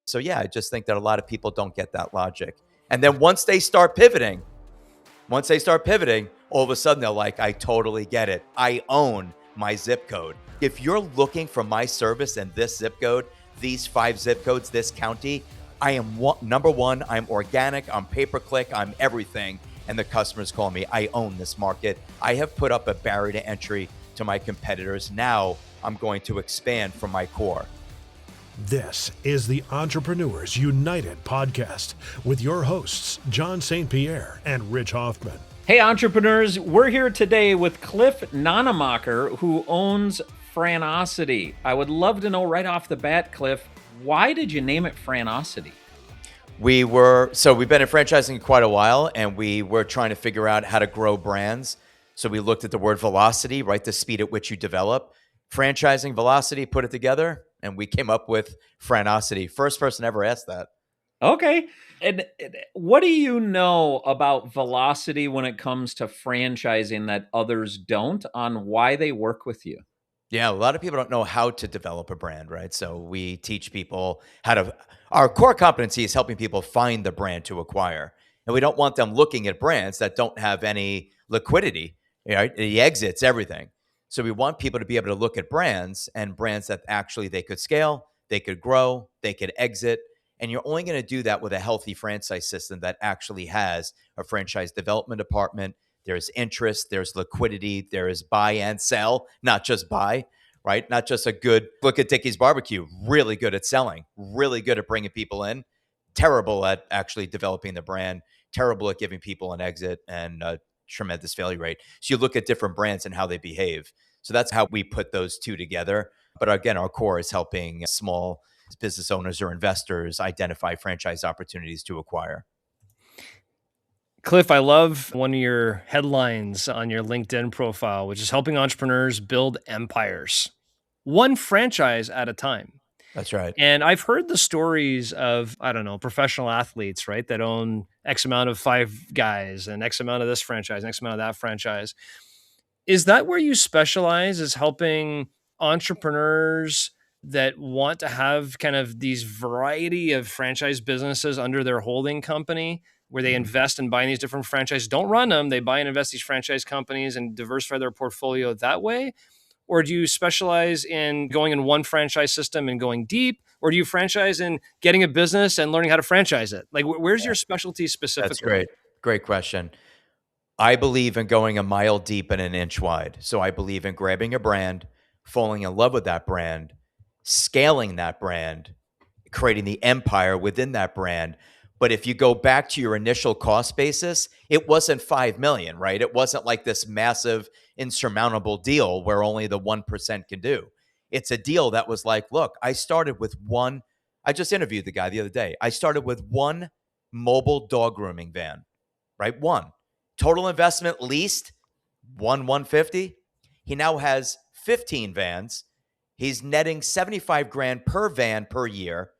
So yeah, I just think that a lot of people don't get that logic. And then once they start pivoting, all of a sudden they're like, I totally get it. I own my zip code. If you're looking for my service in this zip code, these 5 zip codes, this county, I am number one. I'm organic. I'm pay-per-click. I'm everything. And the customers call me. I own this market. I have put up a barrier to entry to my competitors. Now I'm going to expand from my core. This is the Entrepreneurs United podcast with your hosts, John St. Pierre and Rich Hoffman. Hey, entrepreneurs, we're here today with Cliff Nonnenmacher, who owns Franocity. I would love to know right off the bat, Cliff, why did you name it Franocity? We've been in franchising quite a while, and we were trying to figure out how to grow brands. So we looked at the word velocity, right? The speed at which you develop. Franchising, velocity, put it together, and we came up with Franocity. First person ever asked that. Okay. And what do you know about velocity when it comes to franchising that others don't, on why they work with you? Yeah, a lot of people don't know how to develop a brand, right? So we teach people our core competency is helping people find the brand to acquire. And we don't want them looking at brands that don't have any liquidity, right? The exits, everything. So we want people to be able to look at brands that actually they could scale, they could grow, they could exit. And you're only going to do that with a healthy franchise system that actually has a franchise development department. There's interest, there's liquidity, there is buy and sell, not just buy, right? Not just a good look at Dickey's Barbecue, really good at selling, really good at bringing people in, terrible at actually developing the brand, terrible at giving people an exit, and tremendous failure rate. So you look at different brands and how they behave. So that's how we put those two together. But again, our core is helping small business owners or investors identify franchise opportunities to acquire. Cliff, I love one of your headlines on your LinkedIn profile, which is helping entrepreneurs build empires, one franchise at a time. That's right. And I've heard the stories of, professional athletes, right, that own X amount of Five Guys and X amount of this franchise, X amount of that franchise. Is that where you specialize, is helping entrepreneurs that want to have kind of these variety of franchise businesses under their holding company, where they invest in buying these different franchises, don't run them, they buy and invest these franchise companies and diversify their portfolio that way? Or do you specialize in going in one franchise system and going deep? Or do you franchise in getting a business and learning how to franchise it? Like, where's your specialty specifically? That's great. Great question. I believe in going a mile deep and an inch wide. So I believe in grabbing a brand, falling in love with that brand, scaling that brand, creating the empire within that brand. But if you go back to your initial cost basis, it wasn't 5 million, right? It wasn't like this massive insurmountable deal where only the 1% can do. It's a deal that was like, look, I started with one. I just interviewed the guy the other day. I started with one mobile dog grooming van, right? One. Total investment leased, 150. He now has 15 vans. He's netting 75 grand per van per year.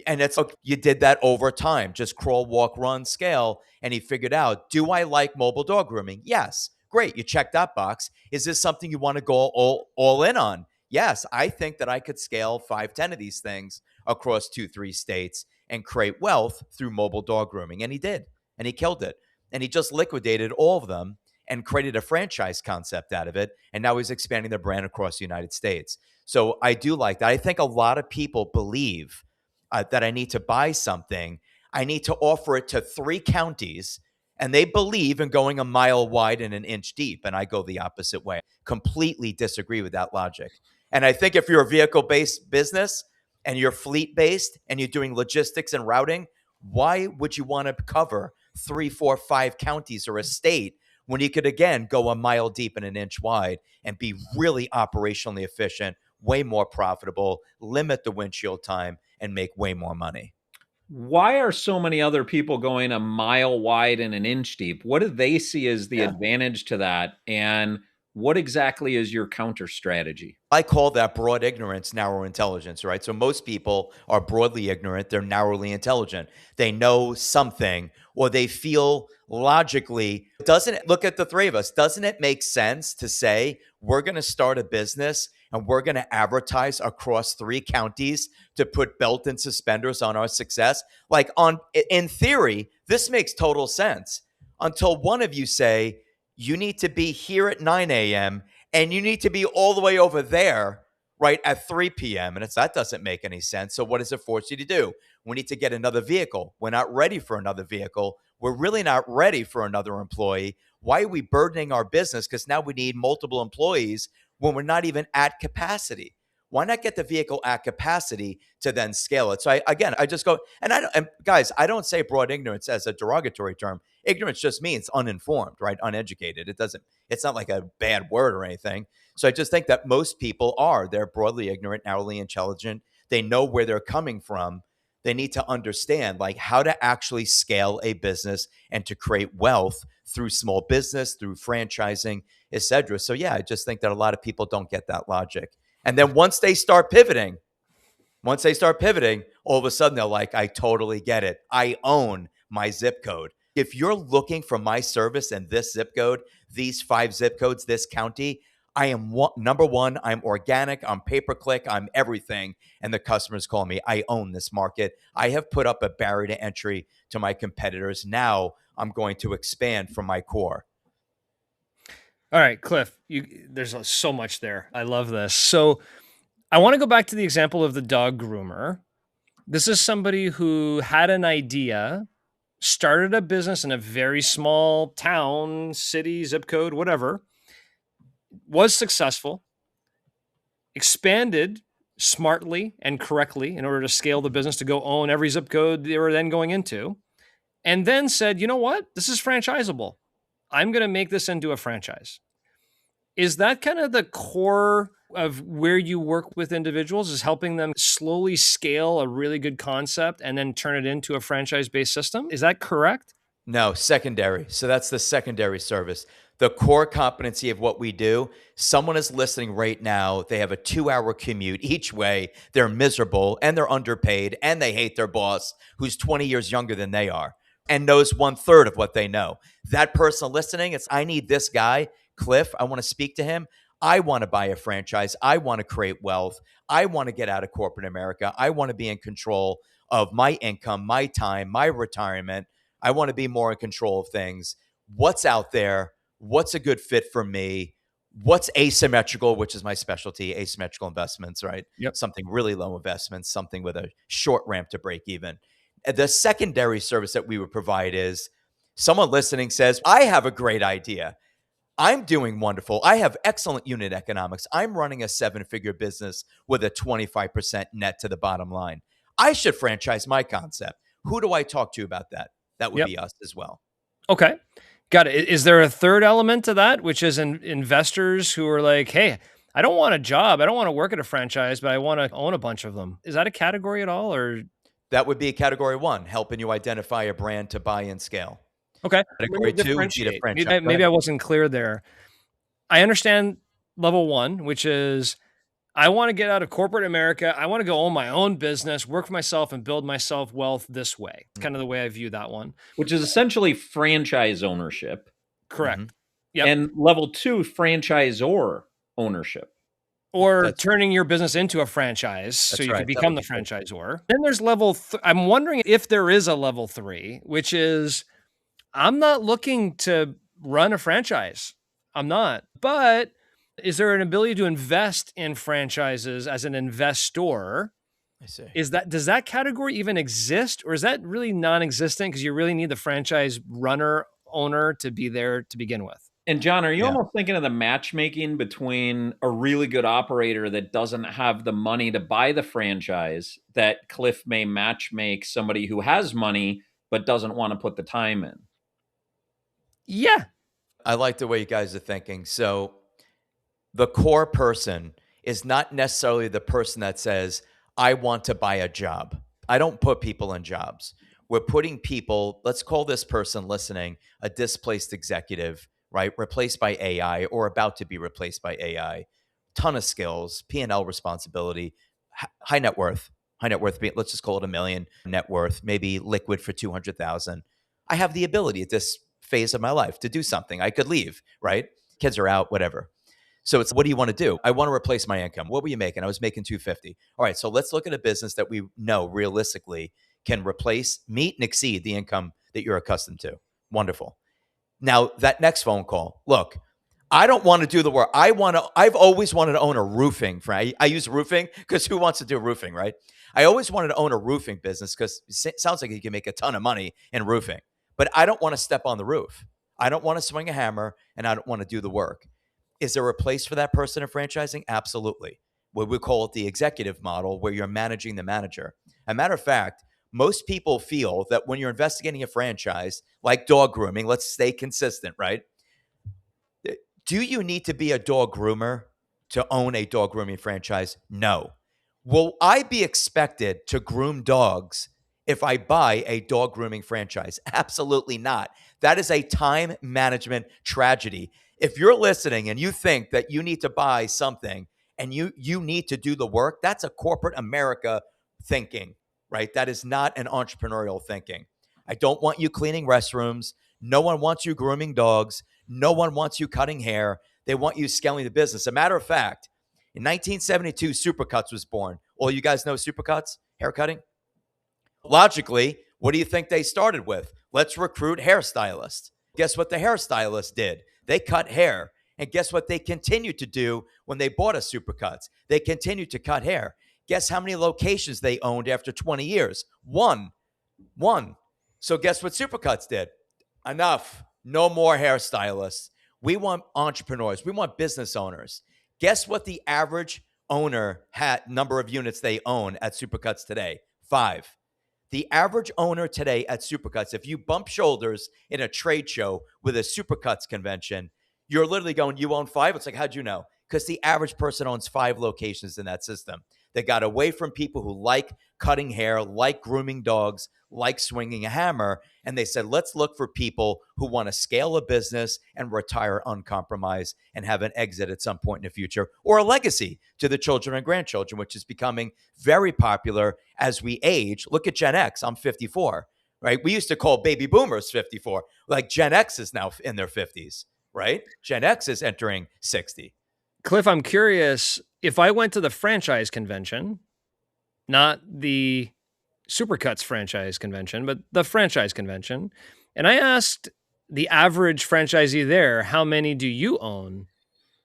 And it's like, you did that over time, just crawl, walk, run, scale. And he figured out, do I like mobile dog grooming? Yes. Great. You check that box. Is this something you want to go all in on? Yes. I think that I could scale 5-10 of these things across 2-3 states and create wealth through mobile dog grooming. And he did. And he killed it. And he just liquidated all of them and created a franchise concept out of it. And now he's expanding the brand across the United States. So I do like that. I think a lot of people believe that I need to buy something. I need to offer it to 3 counties, and they believe in going a mile wide and an inch deep. And I go the opposite way. Completely disagree with that logic. And I think if you're a vehicle-based business and you're fleet-based and you're doing logistics and routing, why would you want to cover 3, 4, 5 counties or a state when you could, again, go a mile deep and an inch wide and be really operationally efficient, way more profitable, limit the windshield time, and make way more money? Why are so many other people going a mile wide and an inch deep? What do they see as the advantage to that? And what exactly is your counter strategy? I call that broad ignorance, narrow intelligence, right? So most people are broadly ignorant. They're narrowly intelligent. They know something, or they feel logically, look at the 3 of us. Doesn't it make sense to say we're going to start a business and we're going to advertise across 3 counties to put belt and suspenders on our success. Like in theory, this makes total sense until one of you say, you need to be here at 9 a.m. and you need to be all the way over there, right, at 3 p.m. And that doesn't make any sense. So what does it force you to do? We need to get another vehicle. We're not ready for another vehicle. We're really not ready for another employee. Why are we burdening our business? Because now we need multiple employees when we're not even at capacity. Why not get the vehicle at capacity to then scale it? So I just go, and guys, I don't say broad ignorance as a derogatory term. Ignorance just means uninformed, right? Uneducated. It's not like a bad word or anything. So I just think that most people they're broadly ignorant, narrowly intelligent. They know where they're coming from. They need to understand like how to actually scale a business and to create wealth through small business, through franchising, etc. So yeah, I just think that a lot of people don't get that logic. And then once they start pivoting, all of a sudden they're like, I totally get it. I own my zip code. If you're looking for my service in this zip code, these 5 zip codes, this county, I am number one. I'm organic. I'm pay-per-click. I'm everything. And the customers call me. I own this market. I have put up a barrier to entry to my competitors. Now I'm going to expand from my core. All right, Cliff, there's so much there. I love this. So I want to go back to the example of the dog groomer. This is somebody who had an idea, started a business in a very small town, city, zip code, whatever, was successful, expanded smartly and correctly in order to scale the business to go own every zip code they were then going into, and then said, you know what? This is franchisable. I'm going to make this into a franchise. Is that kind of the core of where you work with individuals, is helping them slowly scale a really good concept and then turn it into a franchise-based system? Is that correct? No, secondary. So that's the secondary service. The core competency of what we do, someone is listening right now. They have a 2-hour commute each way. They're miserable and they're underpaid and they hate their boss who's 20 years younger than they are and knows 1/3 of what they know. That person listening, I need this guy, Cliff. I want to speak to him. I want to buy a franchise. I want to create wealth. I want to get out of corporate America. I want to be in control of my income, my time, my retirement. I want to be more in control of things. What's out there? What's a good fit for me? What's asymmetrical, which is my specialty, asymmetrical investments, right? Yep. Something really low investments, something with a short ramp to break even. The secondary service that we would provide is someone listening says, I have a great idea. I'm doing wonderful. I have excellent unit economics. I'm running a 7-figure business with a 25% net to the bottom line. I should franchise my concept. Who do I talk to about that? That would be us as well. Okay. Got it. Is there a third element to that, which is investors who are like, hey, I don't want a job. I don't want to work at a franchise, but I want to own a bunch of them. Is that a category at all? Or that would be category 1, helping you identify a brand to buy and scale. Okay. Category 2 would be the franchise. Maybe I wasn't clear there. I understand level 1, which is I want to get out of corporate America. I want to go own my own business, work for myself, and build myself wealth this way. It's kind of the way I view that one. Which is essentially franchise ownership. Correct. Mm-hmm. Yep. And level 2, franchisor ownership. Or turning your business into a franchise so you can become the franchisor. Then there's level I'm wondering if there is a level 3, which is I'm not looking to run a franchise. I'm not. But is there an ability to invest in franchises as an investor? I see. Does that category even exist, or is that really non-existent because you really need the franchise owner to be there to begin with? And John, are you almost thinking of the matchmaking between a really good operator that doesn't have the money to buy the franchise that Cliff may matchmake somebody who has money but doesn't want to put the time in? Yeah. I like the way you guys are thinking. So the core person is not necessarily the person that says, I want to buy a job. I don't put people in jobs. We're putting people, let's call this person listening a displaced executive, right? Replaced by AI or about to be replaced by AI. Ton of skills, P&L responsibility, high net worth, let's just call it $1 million net worth, maybe liquid for 200,000. I have the ability at this phase of my life to do something. I could leave, right? Kids are out, whatever. So it's, what do you want to do? I want to replace my income. What were you making? I was making 250. All right, so let's look at a business that we know realistically can replace, meet, and exceed the income that you're accustomed to. Wonderful. Now, that next phone call, look, I don't want to do the work. I've always wanted to own a roofing. I use roofing because who wants to do roofing, right? I always wanted to own a roofing business because it sounds like you can make a ton of money in roofing, but I don't want to step on the roof. I don't want to swing a hammer, and I don't want to do the work. Is there a place for that person in franchising? Absolutely. What we call it the executive model, where you're managing the manager. As a matter of fact, most people feel that when you're investigating a franchise, like dog grooming, let's stay consistent, right? Do you need to be a dog groomer to own a dog grooming franchise? No. Will I be expected to groom dogs if I buy a dog grooming franchise? Absolutely not. That is a time management tragedy. If you're listening and you think that you need to buy something and you need to do the work, that's a corporate America thinking, right? That is not an entrepreneurial thinking. I don't want you cleaning restrooms. No one wants you grooming dogs. No one wants you cutting hair. They want you scaling the business. As a matter of fact, in 1972, Supercuts was born. All you guys know Supercuts, haircutting? Logically, what do you think they started with? Let's recruit hairstylists. Guess what the hairstylists did? They cut hair. And guess what they continued to do when they bought a Supercuts? They continued to cut hair. Guess how many locations they owned after 20 years? One. So guess what Supercuts did? Enough. No more hairstylists. We want entrepreneurs. We want business owners. Guess what the average owner number of units they own at Supercuts today? 5. The average owner today at Supercuts, if you bump shoulders in a trade show with a Supercuts convention, you're literally going, you own 5? It's like, how'd you know? Because the average person owns 5 locations in that system. They got away from people who like cutting hair, like grooming dogs, like swinging a hammer. And they said, let's look for people who want to scale a business and retire uncompromised and have an exit at some point in the future, or a legacy to the children and grandchildren, which is becoming very popular as we age. Look at Gen X. I'm 54, right? We used to call baby boomers 54. Like Gen X is now in their 50s, right? Gen X is entering 60. Cliff, I'm curious, if I went to the franchise convention, not the Supercuts franchise convention, but the franchise convention, and I asked the average franchisee there, how many do you own?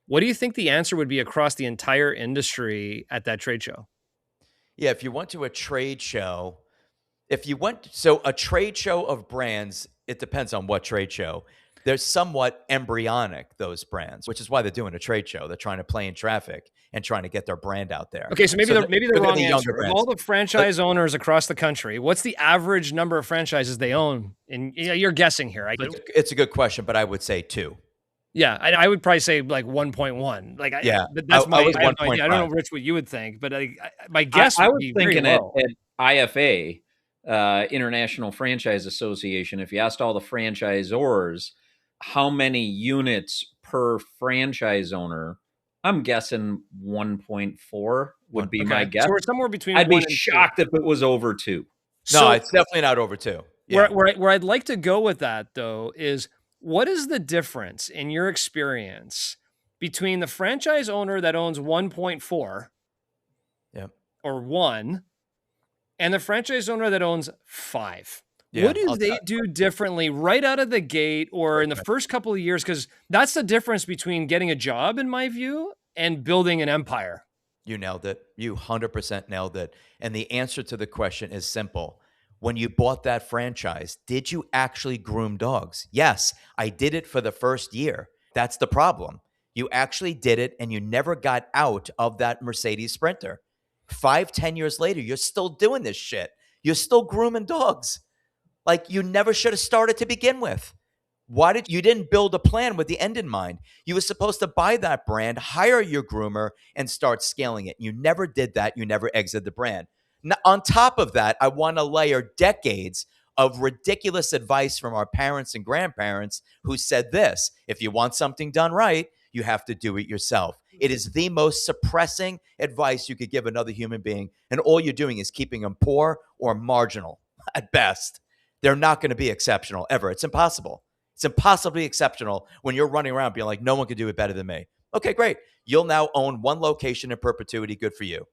What do you think the answer would be across the entire industry at that trade show? Yeah, if you went to a trade show, a trade show of brands, it depends on what trade show. They're somewhat embryonic, those brands, which is why they're doing a trade show. They're trying to play in traffic and trying to get their brand out there. Okay, so maybe the wrong answer. Brands. Of all the franchise owners across the country, what's the average number of franchises they own? And you're guessing here. It's a good question, but I would say 2. Yeah, I would probably say like 1.1 Like, that's I was 1.5. I don't know, Rich, what you would think, but my guess I would was be thinking very low. at IFA, International Franchise Association, if you asked all the franchisors how many units per franchise owner, I'm guessing 1.4 would be my guess. So we're somewhere between. I'd be shocked if it was over 2. No, it's definitely not over 2. Yeah. Where I'd like to go with that, though, is what is the difference in your experience between the franchise owner that owns 1.4 or 1 and the franchise owner that owns 5? Yeah, what do they do differently right out of the gate or in the first couple of years? Because that's the difference between getting a job, in my view, and building an empire. You nailed it. You 100% nailed it. And the answer to the question is simple. When you bought that franchise, did you actually groom dogs? Yes, I did it for the first year. That's the problem. You actually did it and you never got out of that Mercedes Sprinter. 5-10 years later, you're still doing this shit. You're still grooming dogs. Like, you never should have started to begin with. You didn't build a plan with the end in mind? You were supposed to buy that brand, hire your groomer, and start scaling it. You never did that. You never exited the brand. Now, on top of that, I want to layer decades of ridiculous advice from our parents and grandparents who said this: if you want something done right, you have to do it yourself. It is the most suppressing advice you could give another human being, and all you're doing is keeping them poor or marginal at best. They're not going to be exceptional ever. It's impossible. It's impossibly exceptional when you're running around being like, no one can do it better than me. Okay, great. You'll now own one location in perpetuity. Good for you.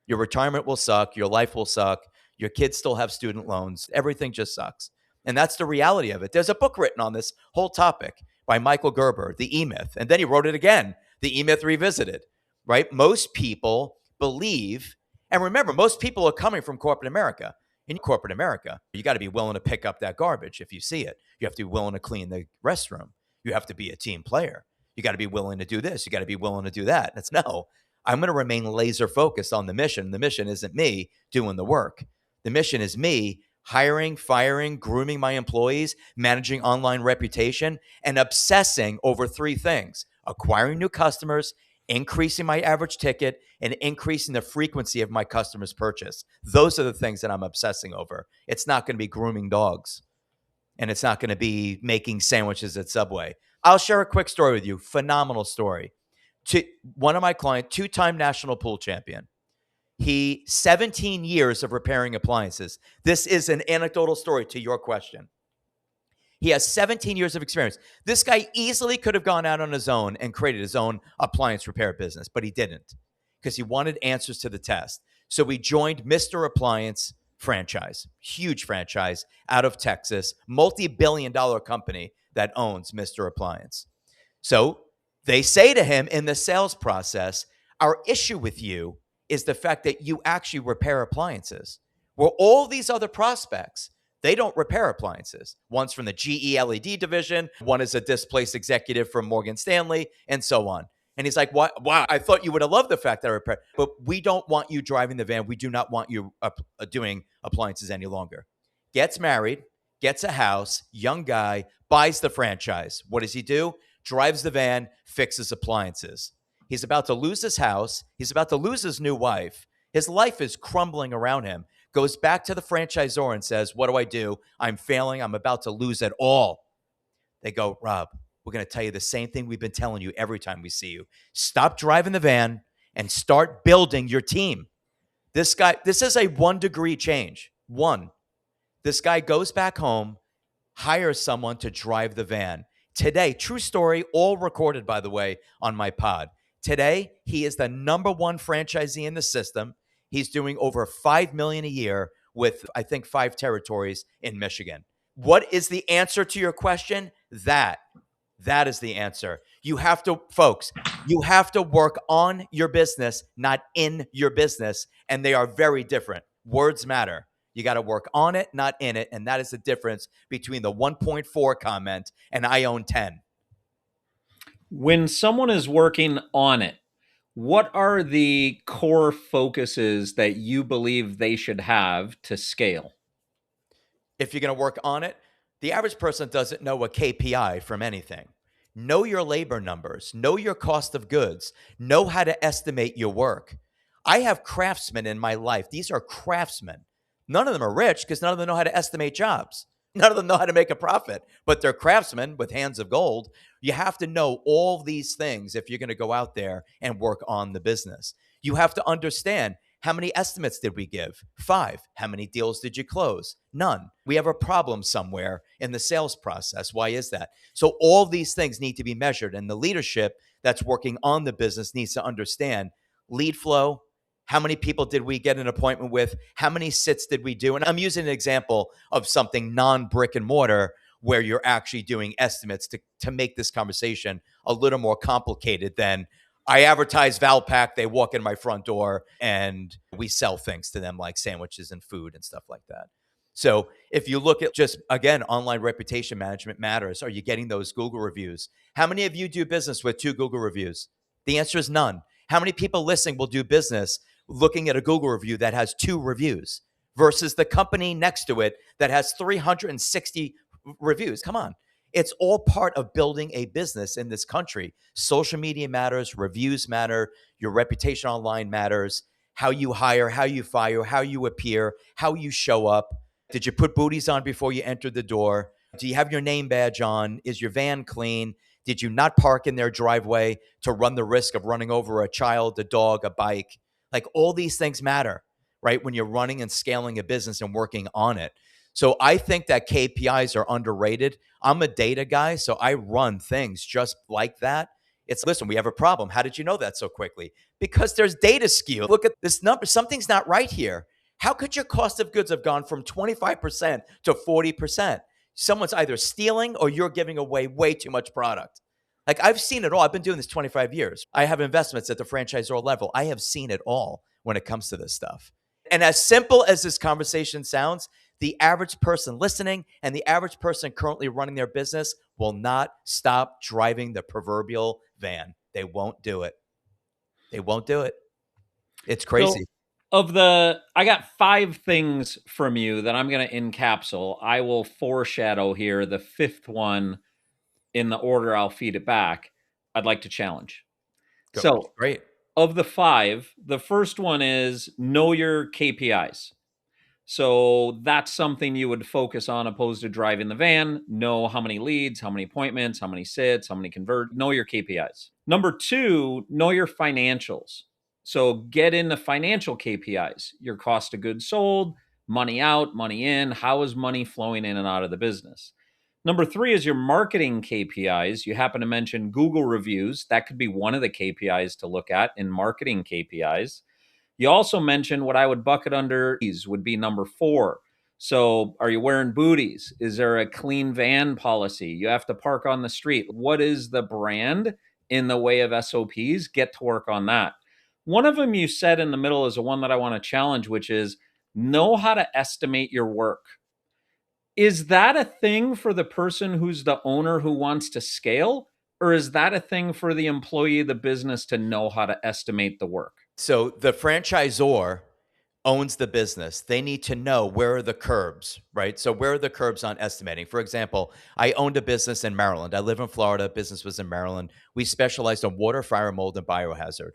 Your retirement will suck. Your life will suck. Your kids still have student loans. Everything just sucks. And that's the reality of it. There's a book written on this whole topic by Michael Gerber, The E-Myth. And then he wrote it again, The E-Myth Revisited, right? Most people believe, and remember, most people are coming from corporate America. In corporate America, you got to be willing to pick up that garbage if you see it. You have to be willing to clean the restroom. You have to be a team player. You got to be willing to do this. You got to be willing to do that. It's no, I'm going to remain laser focused on the mission. The mission isn't me doing the work. The mission is me hiring, firing, grooming my employees, managing online reputation, and obsessing over three things: acquiring new customers, increasing my average ticket, and increasing the frequency of my customers' purchase. Those are the things that I'm obsessing over. It's not going to be grooming dogs, and it's not going to be making sandwiches at Subway. I'll share a quick story with you. Phenomenal story. To one of my clients, two-time national pool champion. He 17 years of repairing appliances. This is an anecdotal story to your question. He has 17 years of experience. This guy easily could have gone out on his own and created his own appliance repair business, but he didn't because he wanted answers to the test. So he joined Mr. Appliance franchise, huge franchise out of Texas, multi-billion-dollar company that owns Mr. Appliance. So they say to him in the sales process, our issue with you is the fact that you actually repair appliances. Where all these other prospects, they don't repair appliances. One's from the GE LED division, one is a displaced executive from Morgan Stanley, and so on. And he's like, wow, I thought you would have loved the fact that I repair, but we don't want you driving the van. We do not want you doing appliances any longer. Gets married, gets a house, young guy, buys the franchise. What does he do? Drives the van, fixes appliances. He's about to lose his house. He's about to lose his new wife. His life is crumbling around him. Goes back to the franchisor and says, what do I do? I'm failing. I'm about to lose it all. They go, Rob, we're going to tell you the same thing we've been telling you every time we see you. Stop driving the van and start building your team. This is a 1 degree change. One. This guy goes back home, hires someone to drive the van. Today, true story, all recorded, by the way, on my pod. Today, he is the number one franchisee in the system. He's doing over $5 million a year with, I think, 5 territories in Michigan. What is the answer to your question? That is the answer. You have to, folks, you have to work on your business, not in your business. And they are very different. Words matter. You got to work on it, not in it. And that is the difference between the 1.4 comment and I own 10. When someone is working on it, what are the core focuses that you believe they should have to scale? If you're going to work on it, the average person doesn't know a KPI from anything. Know your labor numbers, know your cost of goods, know how to estimate your work. I have craftsmen in my life. These are craftsmen. None of them are rich because none of them know how to estimate jobs. None of them know how to make a profit, but they're craftsmen with hands of gold. You have to know all these things if you're going to go out there and work on the business. You have to understand, how many estimates did we give? 5. How many deals did you close? None. We have a problem somewhere in the sales process. Why is that? So all these things need to be measured, and the leadership that's working on the business needs to understand lead flow. How many people did we get an appointment with? How many sits did we do? And I'm using an example of something non-brick and mortar where you're actually doing estimates to make this conversation a little more complicated than I advertise Valpak, they walk in my front door, and we sell things to them like sandwiches and food and stuff like that. So if you look at just, again, online reputation management matters. Are you getting those Google reviews? How many of you do business with 2 Google reviews? The answer is none. How many people listening will do business looking at a Google review that has 2 reviews versus the company next to it that has 360 reviews? Come on. It's all part of building a business in this country. Social media matters, reviews matter, your reputation online matters, how you hire, how you fire, how you appear, how you show up. Did you put booties on before you entered the door? Do you have your name badge on? Is your van clean? Did you not park in their driveway to run the risk of running over a child, a dog, a bike? Like, all these things matter, right? When you're running and scaling a business and working on it. So I think that KPIs are underrated. I'm a data guy, so I run things just like that. It's, listen, we have a problem. How did you know that so quickly? Because there's data skew. Look at this number. Something's not right here. How could your cost of goods have gone from 25% to 40%? Someone's either stealing or you're giving away way too much product. Like, I've seen it all. I've been doing this 25 years. I have investments at the franchisor level. I have seen it all when it comes to this stuff. And as simple as this conversation sounds, the average person listening and the average person currently running their business will not stop driving the proverbial van. They won't do it. They won't do it. It's crazy. So, I got 5 things from you that I'm going to encapsulate. I will foreshadow here the 5th one in the order I'll feed it back. I'd like to challenge. So, great. Of the 5, the first one is know your KPIs. So that's something you would focus on opposed to driving the van. Know how many leads, how many appointments, how many sits, how many convert. Know your KPIs. Number 2, know your financials. So get into financial KPIs, your cost of goods sold, money out, money in. How is money flowing in and out of the business? Number 3 is your marketing KPIs. You happen to mention Google reviews. That could be one of the KPIs to look at in marketing KPIs. You also mentioned what I would bucket under these would be number 4. So are you wearing booties? Is there a clean van policy? You have to park on the street. What is the brand in the way of SOPs? Get to work on that. One of them you said in the middle is the one that I want to challenge, which is know how to estimate your work. Is that a thing for the person who's the owner who wants to scale? Or is that a thing for the employee of the business to know how to estimate the work? So the franchisor owns the business. They need to know where are the curbs, right? So where are the curbs on estimating? For example, I owned a business in Maryland. I live in Florida. Business was in Maryland. We specialized on water, fire, mold, and biohazard.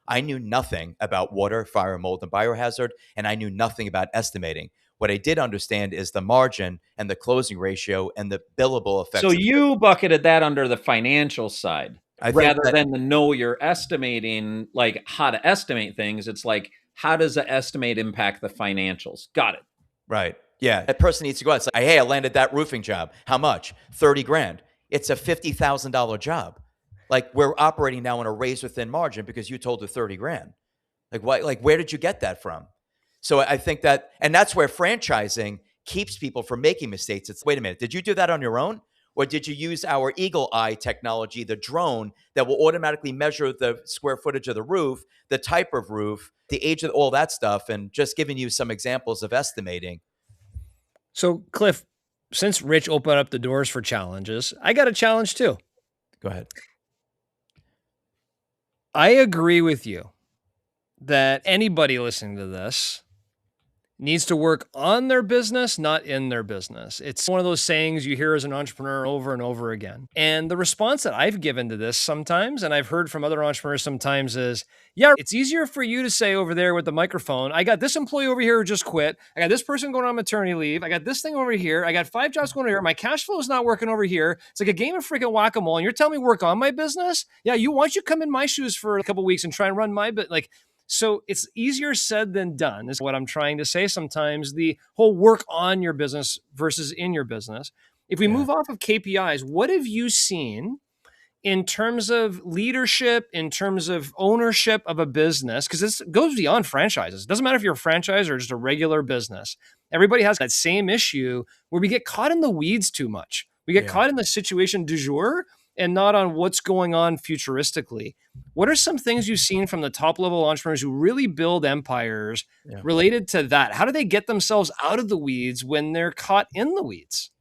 I knew nothing about water, fire, mold, and biohazard, and I knew nothing about estimating. What I did understand is the margin and the closing ratio and the billable effects. So you bucketed that under the financial side rather than the know you're estimating, like how to estimate things. It's like, how does the estimate impact the financials? Got it. Right. Yeah. That person needs to go out and say, hey, I landed that roofing job. How much? 30 grand. It's a $50,000 job. Like, we're operating now on a razor thin margin because you told her 30 grand. Like, why? Like, where did you get that from? So I think that, and that's where franchising keeps people from making mistakes. It's, wait a minute, did you do that on your own? Or did you use our Eagle Eye technology, the drone that will automatically measure the square footage of the roof, the type of roof, the age of all that stuff, and just giving you some examples of estimating. So, Cliff, since Rich opened up the doors for challenges, I got a challenge too. Go ahead. I agree with you that anybody listening to this needs to work on their business, not in their business. It's one of those sayings you hear as an entrepreneur over and over again. And the response that I've given to this sometimes, and I've heard from other entrepreneurs sometimes, is, yeah, it's easier for you to say over there with the microphone, I got this employee over here who just quit. I got this person going on maternity leave. I got this thing over here. I got 5 jobs going over here. My cash flow is not working over here. It's like a game of freaking whack-a-mole. And you're telling me work on my business? Yeah, why don't you come in my shoes for a couple of weeks and try and run my bit? So it's easier said than done is what I'm trying to say. Sometimes the whole work on your business versus in your business. If we move off of KPIs, what have you seen in terms of leadership, in terms of ownership of a business? Because this goes beyond franchises. It doesn't matter if you're a franchise or just a regular business. Everybody has that same issue where we get caught in the weeds too much. We get caught in the situation du jour and not on what's going on futuristically. What are some things you've seen from the top level entrepreneurs who really build empires related to that? How do they get themselves out of the weeds when they're caught in the weeds?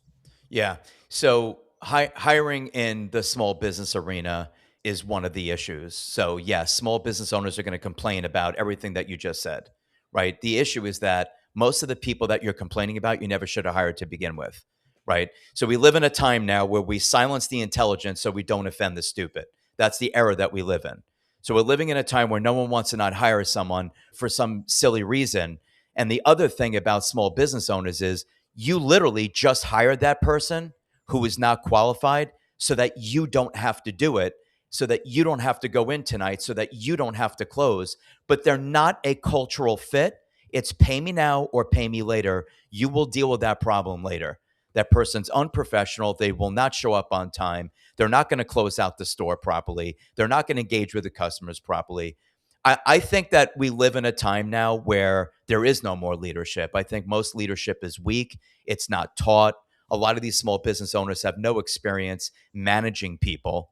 Yeah. So hiring in the small business arena is one of the issues. So yes, small business owners are going to complain about everything that you just said, right? The issue is that most of the people that you're complaining about, you never should have hired to begin with. Right. So we live in a time now where we silence the intelligent so we don't offend the stupid. That's the era that we live in. So we're living in a time where no one wants to not hire someone for some silly reason. And the other thing about small business owners is you literally just hired that person who is not qualified so that you don't have to do it, so that you don't have to go in tonight, so that you don't have to close. But they're not a cultural fit. It's pay me now or pay me later. You will deal with that problem later. that person's unprofessional. They will not show up on time. They're not going to close out the store properly. They're not going to engage with the customers properly. I think that we live in a time now where there is no more leadership. I think most leadership is weak. It's not taught. A lot of these small business owners have no experience managing people.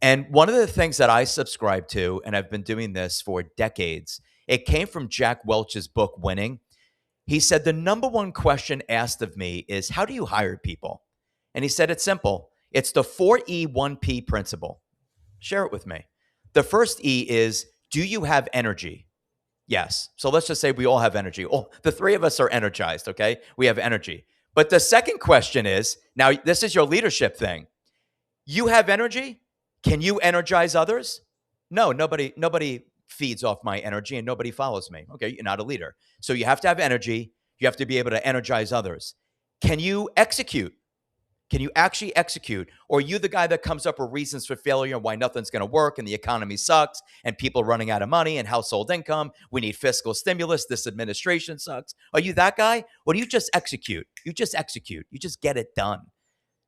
And one of the things that I subscribe to, and I've been doing this for decades, it came from Jack Welch's book, Winning. He said, the number one question asked of me is, how do you hire people? And he said, it's simple. It's the 4E1P principle. Share it with me. The first E is, do you have energy? Yes. So let's just say we all have energy. Oh, the three of us are energized, okay? We have energy. But the second question is, now this is your leadership thing. You have energy? Can you energize others? No, nobody feeds off my energy and nobody follows me. Okay, you're not a leader. So you have to have energy. You have to be able to energize others. Can you execute? Can you actually execute? Or are you the guy that comes up with reasons for failure and why nothing's going to work and the economy sucks and people are running out of money and household income? We need fiscal stimulus. This administration sucks. Are you that guy? Or do you just execute? You just execute. You just get it done.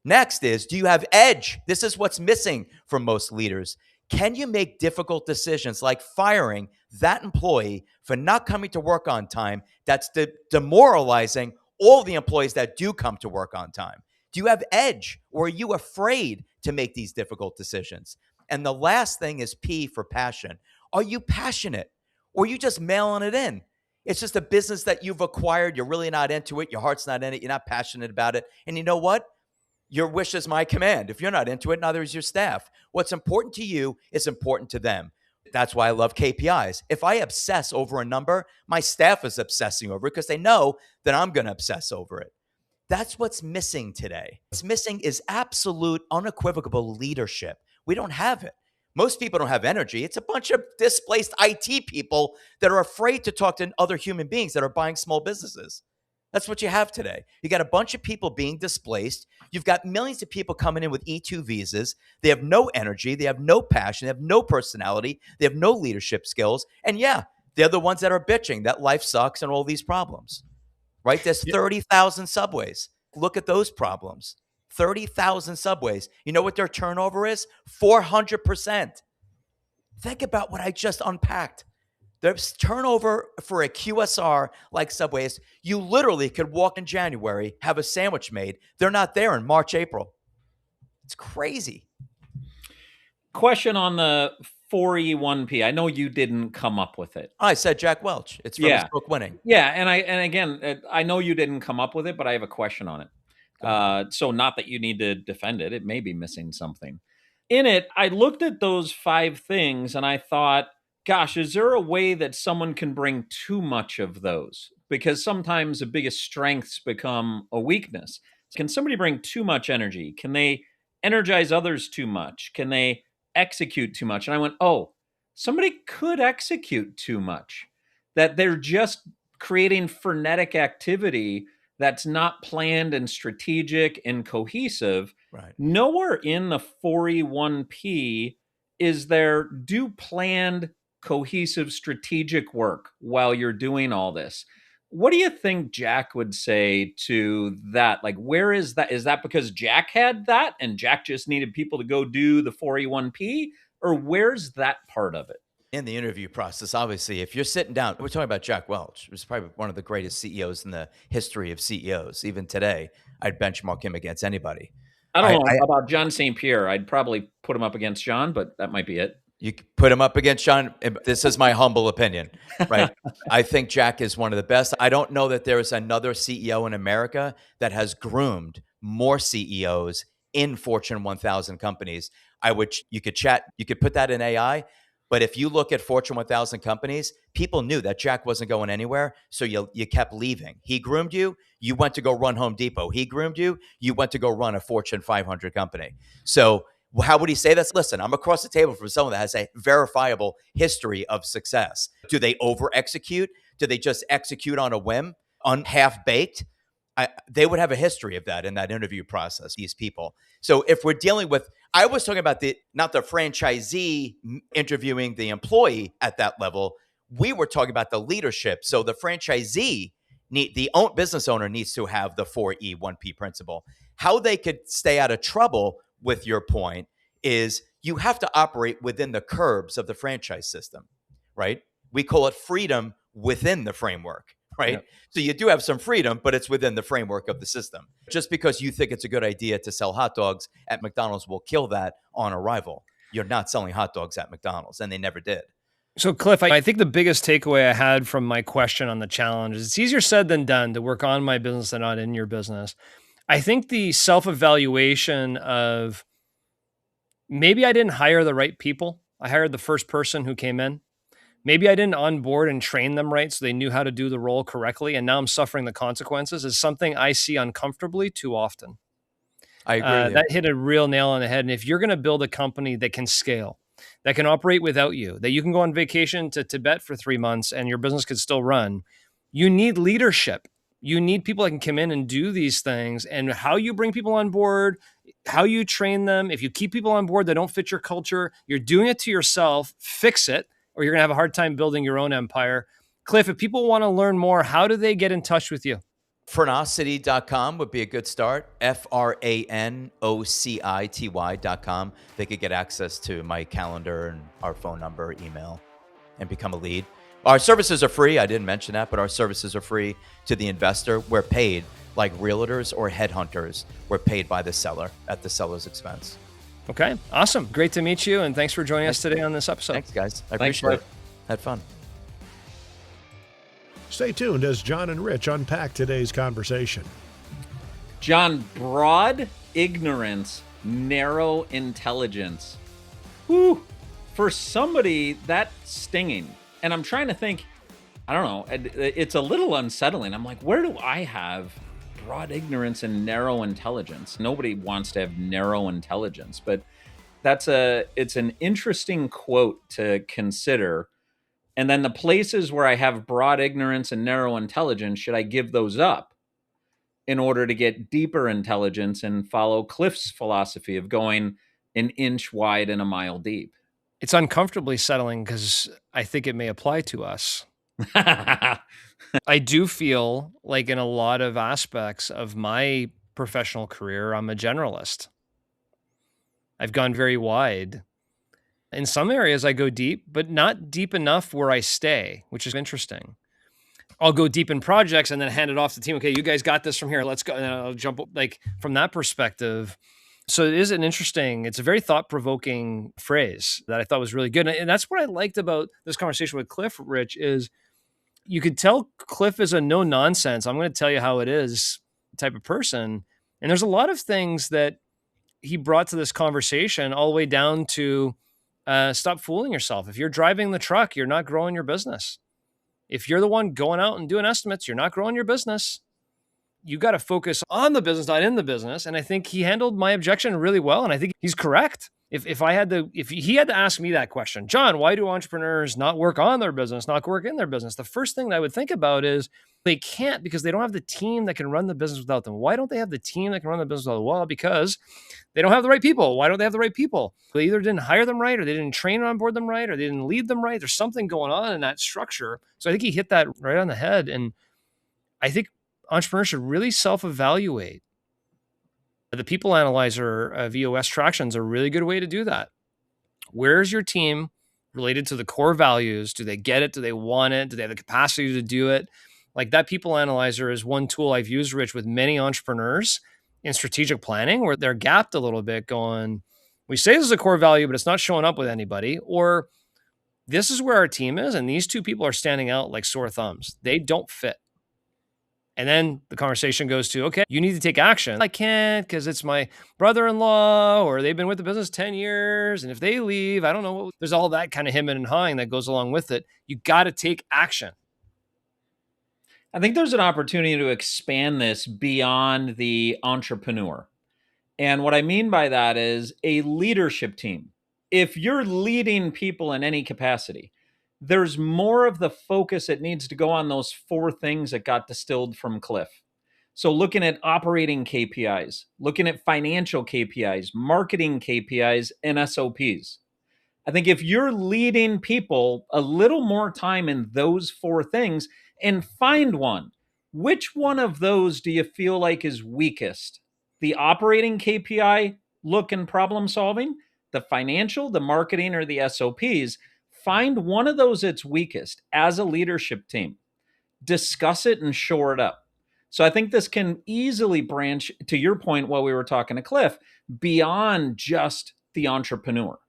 Next is, do you have edge? This is what's missing from most leaders. Can you make difficult decisions like firing that employee for not coming to work on time? That's demoralizing all the employees that do come to work on time. Do you have edge, or are you afraid to make these difficult decisions? And the last thing is P for passion. Are you passionate, or are you just mailing it in? It's just a business that you've acquired. You're really not into it. Your heart's not in it. You're not passionate about it. And you know what? Your wish is my command. If you're not into it, neither is your staff. What's important to you is important to them. That's why I love KPIs. If I obsess over a number, my staff is obsessing over it because they know that I'm going to obsess over it. That's what's missing today. What's missing is absolute, unequivocal leadership. We don't have it. Most people don't have energy. It's a bunch of displaced IT people that are afraid to talk to other human beings that are buying small businesses. That's what you have today. You got a bunch of people being displaced. You've got millions of people coming in with E2 visas. They have no energy. They have no passion. They have no personality. They have no leadership skills. And yeah, they're the ones that are bitching that life sucks and all these problems, right? There's 30,000 subways. Look at those problems. 30,000 subways. You know what their turnover is? 400%. Think about what I just unpacked. There's turnover for a QSR like Subways. You literally could walk in January, have a sandwich made. They're not there in March, April. It's crazy. Question on the 4E1P. I know you didn't come up with it. I said Jack Welch. It's from his book Winning. Yeah, and again, I know you didn't come up with it, but I have a question on it. So not that you need to defend it. It may be missing something. In it, I looked at those 5 things and I thought, gosh, is there a way that someone can bring too much of those? Because sometimes the biggest strengths become a weakness. Can somebody bring too much energy? Can they energize others too much? Can they execute too much? And I went, oh, somebody could execute too much. That they're just creating frenetic activity that's not planned and strategic and cohesive. Right. Nowhere in the 4E1P is there do planned cohesive strategic work while you're doing all this. What do you think Jack would say to that? Like, where is that? Is that because Jack had that and Jack just needed people to go do the 4E1P? Or where's that part of it? In the interview process, obviously, if you're sitting down, we're talking about Jack Welch, who's probably one of the greatest CEOs in the history of CEOs. Even today, I'd benchmark him against anybody. I don't know about John St. Pierre. I'd probably put him up against John, but that might be it. You put him up against John. This is my humble opinion, right? I think Jack is one of the best. I don't know that there is another CEO in America that has groomed more CEOs in Fortune 1000 companies. You could chat, you could put that in AI. But if you look at Fortune 1000 companies, people knew that Jack wasn't going anywhere. So you kept leaving. He groomed you. You went to go run Home Depot. He groomed you. You went to go run a Fortune 500 company. So how would he say this? Listen, I'm across the table from someone that has a verifiable history of success. Do they over-execute? Do they just execute on a whim, half-baked? They would have a history of that in that interview process, these people. So if we're dealing with, I was talking about not the franchisee interviewing the employee at that level. We were talking about the leadership. So the franchisee business owner needs to have the 4E, 1P principle. How they could stay out of trouble, with your point, is you have to operate within the curbs of the franchise system, right? We call it freedom within the framework, right? Yep. So you do have some freedom, but it's within the framework of the system. Just because you think it's a good idea to sell hot dogs at McDonald's will kill that on arrival. You're not selling hot dogs at McDonald's, and they never did. So, Cliff, I think the biggest takeaway I had from my question on the challenge is it's easier said than done to work on my business than not in your business. I think the self-evaluation of maybe I didn't hire the right people. I hired the first person who came in. Maybe I didn't onboard and train them right so they knew how to do the role correctly, and now I'm suffering the consequences, is something I see uncomfortably too often. I agree. That hit a real nail on the head. And if you're going to build a company that can scale, that can operate without you, that you can go on vacation to Tibet for 3 months and your business could still run, you need leadership. You need people that can come in and do these things. And how you bring people on board, how you train them. If you keep people on board that don't fit your culture, you're doing it to yourself. Fix it, or you're going to have a hard time building your own empire. Cliff, if people want to learn more, how do they get in touch with you? Franocity.com would be a good start. FRANOCITY.com. They could get access to my calendar and our phone number, email, and become a lead. Our services are free. I didn't mention that, but our services are free to the investor. We're paid like realtors or headhunters. We're paid by the seller at the seller's expense. Okay, awesome. Great to meet you, and thanks for joining us today on this episode. Thanks, guys. I appreciate it. Had fun. Stay tuned as John and Rich unpack today's conversation. John, broad ignorance, narrow intelligence. Whew. For somebody, that's stinging. And I'm trying to think, I don't know, it's a little unsettling. I'm like, where do I have broad ignorance and narrow intelligence? Nobody wants to have narrow intelligence, but it's an interesting quote to consider. And then the places where I have broad ignorance and narrow intelligence, should I give those up in order to get deeper intelligence and follow Cliff's philosophy of going an inch wide and a mile deep? It's uncomfortably settling because I think it may apply to us. I do feel like in a lot of aspects of my professional career, I'm a generalist. I've gone very wide. In some areas, I go deep, but not deep enough where I stay, which is interesting. I'll go deep in projects and then hand it off to the team. Okay, you guys got this from here. Let's go. And I'll jump like from that perspective. So it's a very thought-provoking phrase that I thought was really good. And that's what I liked about this conversation with Cliff, Rich, is you could tell Cliff is a no-nonsense, I'm going to tell you how it is type of person. And there's a lot of things that he brought to this conversation all the way down to stop fooling yourself. If you're driving the truck, you're not growing your business. If you're the one going out and doing estimates, you're not growing your business. You got to focus on the business, not in the business. And I think he handled my objection really well. And I think he's correct. If he had to ask me that question, John, why do entrepreneurs not work on their business, not work in their business? The first thing that I would think about is they can't, because they don't have the team that can run the business without them. Why don't they have the team that can run the business without them? Well, because they don't have the right people. Why don't they have the right people? They either didn't hire them right, or they didn't train and onboard them right, or they didn't lead them right. There's something going on in that structure. So I think he hit that right on the head. And I think entrepreneurs should really self-evaluate. The people analyzer of EOS Traction is a really good way to do that. Where's your team related to the core values? Do they get it? Do they want it? Do they have the capacity to do it? Like that people analyzer is one tool I've used, Rich, with many entrepreneurs in strategic planning where they're gapped a little bit going, we say this is a core value, but it's not showing up with anybody. Or this is where our team is, and these two people are standing out like sore thumbs. They don't fit. And then the conversation goes to, okay, you need to take action. I can't because it's my brother-in-law, or they've been with the business 10 years. And if they leave, I don't know. There's all that kind of hemming and hawing that goes along with it. You got to take action. I think there's an opportunity to expand this beyond the entrepreneur. And what I mean by that is a leadership team. If you're leading people in any capacity, there's more of the focus that needs to go on those 4 things that got distilled from Cliff. So looking at operating KPIs, looking at financial KPIs, marketing KPIs, and SOPs. I think if you're leading people, a little more time in those 4 things, and find one Which one of those do you feel like is weakest? The operating KPI look and problem solving, the financial, the marketing, or the SOPs? Find one of those that's weakest as a leadership team. Discuss it and shore it up. So I think this can easily branch, to your point while we were talking to Cliff, beyond just the entrepreneur.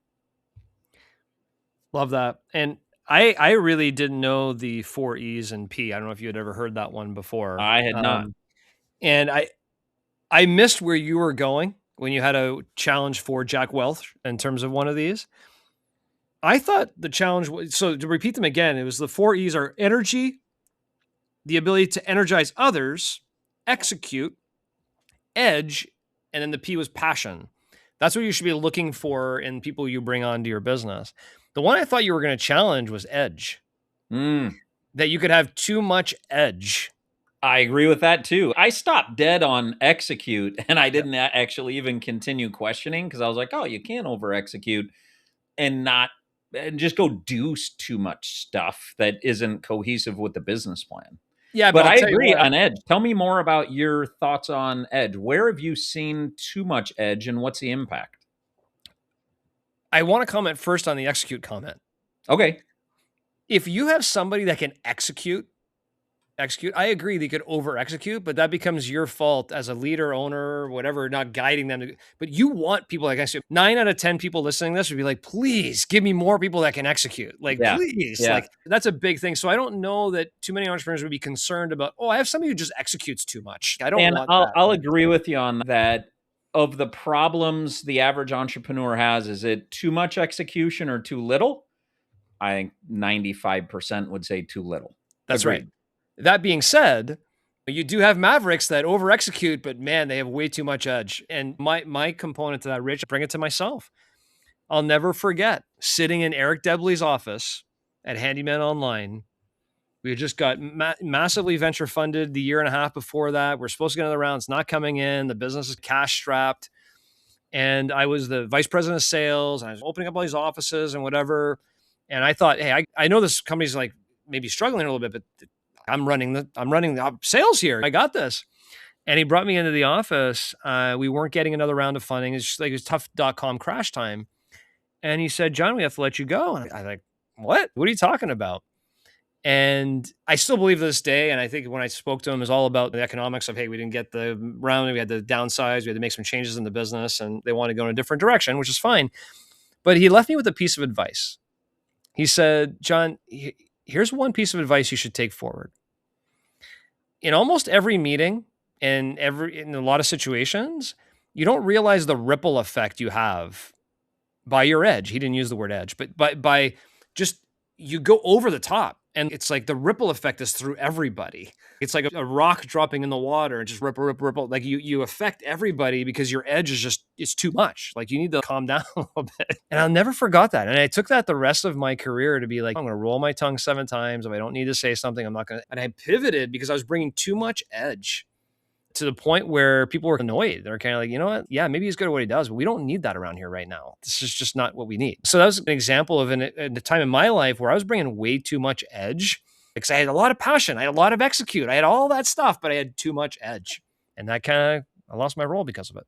Love that. And I really didn't know the 4 E's and P. I don't know if you had ever heard that one before. I had not. And I missed where you were going when you had a challenge for Jack Welch in terms of one of these. I thought the challenge was, so to repeat them again, it was the 4 E's are energy, the ability to energize others, execute, edge, and then the P was passion. That's what you should be looking for in people you bring onto your business. The one I thought you were going to challenge was edge. That you could have too much edge. I agree with that too. I stopped dead on execute, and I didn't actually even continue questioning because I was like, oh, you can't over execute and just go do too much stuff that isn't cohesive with the business plan. Yeah, but I agree on edge. Tell me more about your thoughts on edge. Where have you seen too much edge, and what's the impact? I want to comment first on the execute comment. Okay. If you have somebody that can execute, I agree they could over execute, but that becomes your fault as a leader, owner, whatever, not guiding them to, but you want people that can execute. 9 out of 10 people listening to this would be like, please give me more people that can execute. Like, please. Yeah. Like, that's a big thing. So I don't know that too many entrepreneurs would be concerned about, oh, I have somebody who just executes too much. I don't want that. I'll agree with you on that. Of the problems the average entrepreneur has, is it too much execution or too little? I think 95% would say too little. That's Agreed. Right. That being said, you do have mavericks that over execute, but man, they have way too much edge. And my component to that, Rich, bring it to myself. I'll never forget sitting in Eric Debley's office at Handyman Online. We had just got massively venture funded the year and a half before that. We're supposed to get another round. It's not coming in. The business is cash strapped. And I was the vice president of sales. And I was opening up all these offices and whatever. And I thought, hey, I know this company's like maybe struggling a little bit, but I'm running the sales here. I got this. And he brought me into the office. We weren't getting another round of funding. It's just like it was tough .com crash time. And he said, John, we have to let you go. And I was like, what? What are you talking about? And I still believe to this day, and I think when I spoke to him, it was all about the economics of, hey, we didn't get the round, we had to downsize, we had to make some changes in the business, and they want to go in a different direction, which is fine. But he left me with a piece of advice. He said, John, here's one piece of advice you should take forward. In almost every meeting and in a lot of situations, you don't realize the ripple effect you have by your edge. He didn't use the word edge, but by just, you go over the top. And it's like the ripple effect is through everybody. It's like a rock dropping in the water and just ripple. Like you affect everybody because your edge is just, it's too much. Like you need to calm down a little bit. And I'll never forgot that. And I took that the rest of my career to be like, I'm going to roll my tongue 7 times. If I don't need to say something, I'm not going to. And I pivoted because I was bringing too much edge to the point where people were annoyed. They're kind of like, you know what? Yeah, maybe he's good at what he does, but we don't need that around here right now. This is just not what we need. So that was an example of a time in my life where I was bringing way too much edge because I had a lot of passion. I had a lot of execute. I had all that stuff, but I had too much edge. And that I lost my role because of it.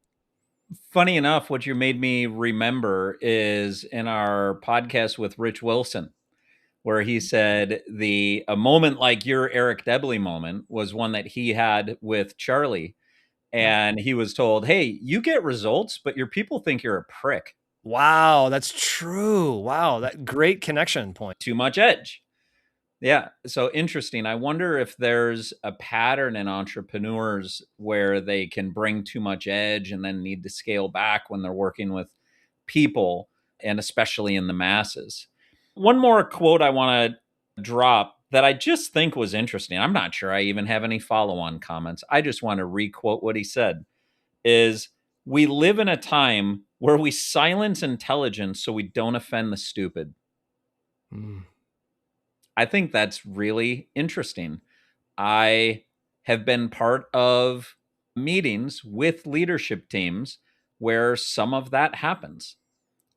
Funny enough, what you made me remember is in our podcast with Rich Wilson, where he said a moment like your Eric Debley moment was one that he had with Charlie. And he was told, hey, you get results, but your people think you're a prick. Wow, that's true. Wow, that great connection point. Too much edge. Yeah, so interesting. I wonder if there's a pattern in entrepreneurs where they can bring too much edge and then need to scale back when they're working with people, and especially in the masses. One more quote I want to drop that I just think was interesting. I'm not sure I even have any follow-on comments. I just want to re-quote what he said, is we live in a time where we silence intelligence so we don't offend the stupid. I think that's really interesting. I have been part of meetings with leadership teams where some of that happens,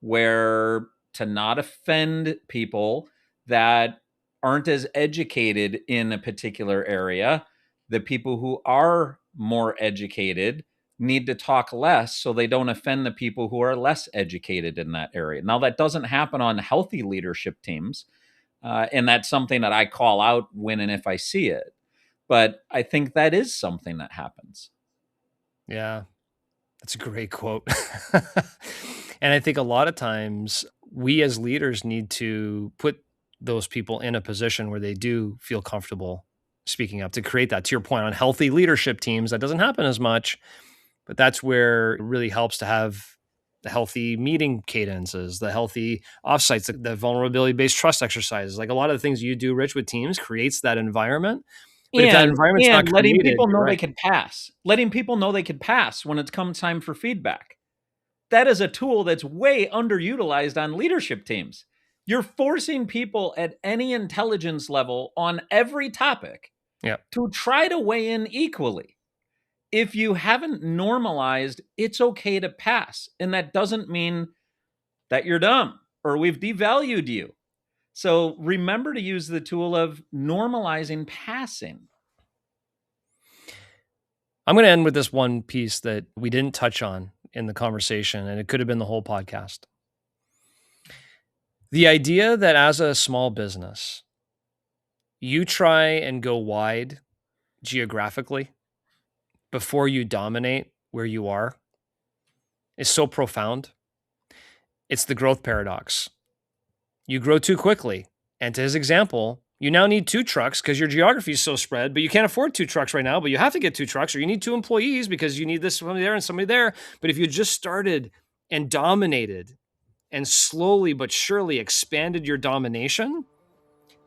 where to not offend people that aren't as educated in a particular area, The people who are more educated need to talk less so they don't offend the people who are less educated in that area. Now, that doesn't happen on healthy leadership teams. And that's something that I call out when and if I see it. But I think that is something that happens. Yeah, that's a great quote. And I think a lot of times we as leaders need to put those people in a position where they do feel comfortable speaking up to create that. To your point, on healthy leadership teams, that doesn't happen as much, but that's where it really helps to have the healthy meeting cadences, the healthy offsites, the vulnerability-based trust exercises. Like a lot of the things you do, Rich, with teams creates that environment. But if that environment's not letting created, people know right. they can pass, letting people know they can pass when it's come time for feedback. That is a tool that's way underutilized on leadership teams. You're forcing people at any intelligence level on every topic to try to weigh in equally. If you haven't normalized, it's okay to pass. And that doesn't mean that you're dumb or we've devalued you. So remember to use the tool of normalizing passing. I'm going to end with this one piece that we didn't touch on in the conversation, and it could have been the whole podcast. The idea that as a small business, you try and go wide geographically before you dominate where you are is so profound. It's the growth paradox. You grow too quickly. And to his example, you now need 2 trucks because your geography is so spread, but you can't afford 2 trucks right now, but you have to get 2 trucks, or you need 2 employees because you need this somebody there and somebody there. But if you just started and dominated and slowly but surely expanded your domination,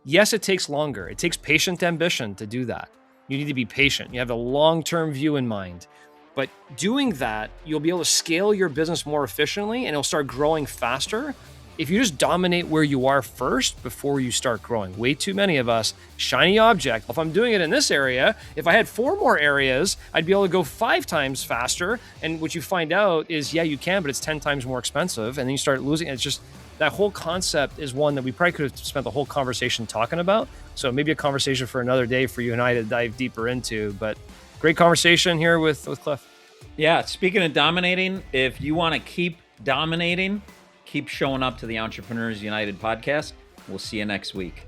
yes, it takes longer. It takes patient ambition to do that. You need to be patient. You have a long-term view in mind. But doing that, you'll be able to scale your business more efficiently and it'll start growing faster if you just dominate where you are first before you start growing. Way too many of us, shiny object. If I'm doing it in this area, if I had 4 more areas, I'd be able to go 5 times faster. And what you find out is, yeah, you can, but it's 10 times more expensive. And then you start losing. It's just, that whole concept is one that we probably could have spent the whole conversation talking about. So maybe a conversation for another day for you and I to dive deeper into. But great conversation here with Cliff. Yeah, speaking of dominating, if you want to keep dominating, keep showing up to the Entrepreneurs United podcast. We'll see you next week.